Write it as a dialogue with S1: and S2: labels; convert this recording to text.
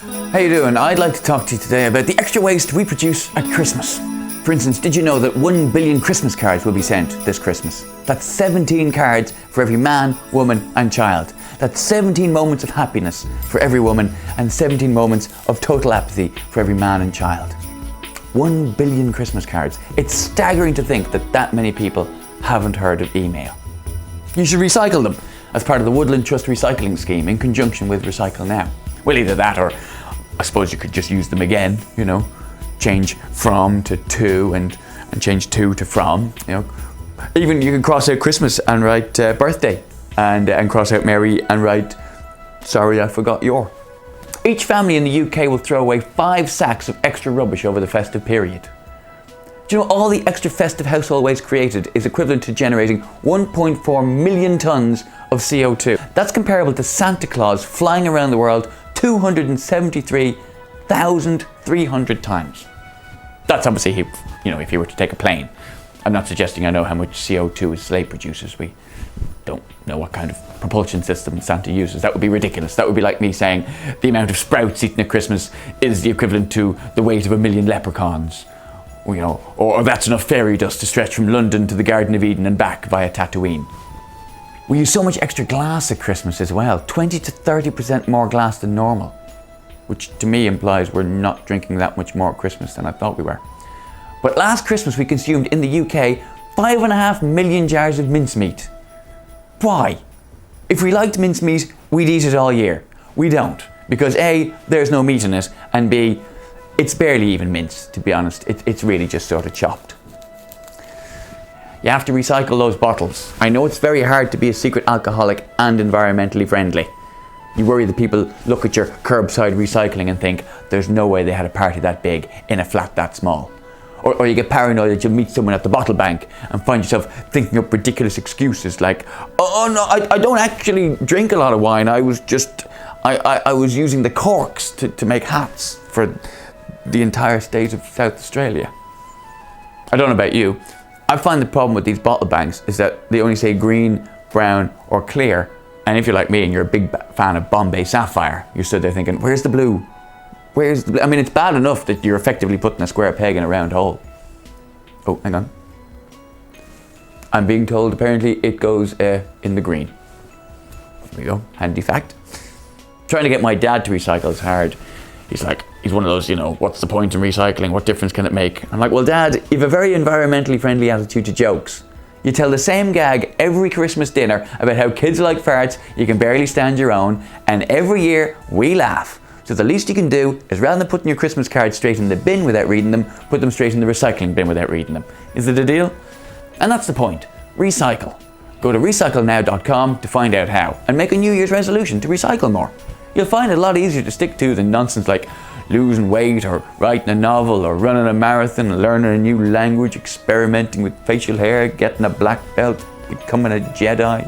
S1: How you doing? I'd like to talk to you today about the extra waste we produce at Christmas. For instance, did you know that 1 billion Christmas cards will be sent this Christmas? That's 17 cards for every man, woman and child. That's 17 moments of happiness for every woman and 17 moments of total apathy for every man and child. 1 billion Christmas cards. It's staggering to think that that many people haven't heard of email. You should recycle them as part of the Woodland Trust recycling scheme in conjunction with Recycle Now. Well, either that or I suppose you could just use them again, you know, change from to and change to from, you know. Even you can cross out Christmas and write birthday and cross out Mary and write sorry I forgot your. Each family in the UK will throw away 5 sacks of extra rubbish over the festive period. Do you know all the extra festive household waste created is equivalent to generating 1.4 million tonnes of CO2. That's comparable to Santa Claus flying around the world 273,300 times. That's obviously, if you were to take a plane. I'm not suggesting I know how much CO2 a sleigh produces. We don't know what kind of propulsion system Santa uses. That would be ridiculous. That would be like me saying the amount of sprouts eaten at Christmas is the equivalent to the weight of 1 million leprechauns. You know, or that's enough fairy dust to stretch from London to the Garden of Eden and back via Tatooine. We use so much extra glass at Christmas as well, 20 to 30% more glass than normal, which to me implies we're not drinking that much more at Christmas than I thought we were. But last Christmas we consumed in the UK 5.5 million jars of mincemeat. Why? If we liked mincemeat, we'd eat it all year. We don't, because A, there's no meat in it, and B, it's barely even mince, to be honest. It's really just sort of chopped. You have to recycle those bottles. I know it's very hard to be a secret alcoholic and environmentally friendly. You worry that people look at your curbside recycling and think there's no way they had a party that big in a flat that small. Or you get paranoid that you'll meet someone at the bottle bank and find yourself thinking up ridiculous excuses like, oh no, I don't actually drink a lot of wine. I was using the corks to make hats for the entire state of South Australia. I don't know about you. I find the problem with these bottle banks is that they only say green, brown or clear. And if you're like me and you're a big fan of Bombay Sapphire, you're stood there thinking, where's the blue? Where's the blue? I mean, it's bad enough that you're effectively putting a square peg in a round hole. Oh, hang on. I'm being told apparently it goes in the green. There we go, handy fact. Trying to get my dad to recycle is hard. He's one of those, what's the point in recycling? What difference can it make? I'm like, well, Dad, you have a very environmentally friendly attitude to jokes. You tell the same gag every Christmas dinner about how kids like farts, you can barely stand your own, and every year we laugh. So the least you can do is rather than putting your Christmas cards straight in the bin without reading them, put them straight in the recycling bin without reading them. Is it a deal? And that's the point. Recycle. Go to recyclenow.com to find out how, and make a New Year's resolution to recycle more. You'll find it a lot easier to stick to than nonsense like losing weight or writing a novel or running a marathon, learning a new language, experimenting with facial hair, getting a black belt, becoming a Jedi.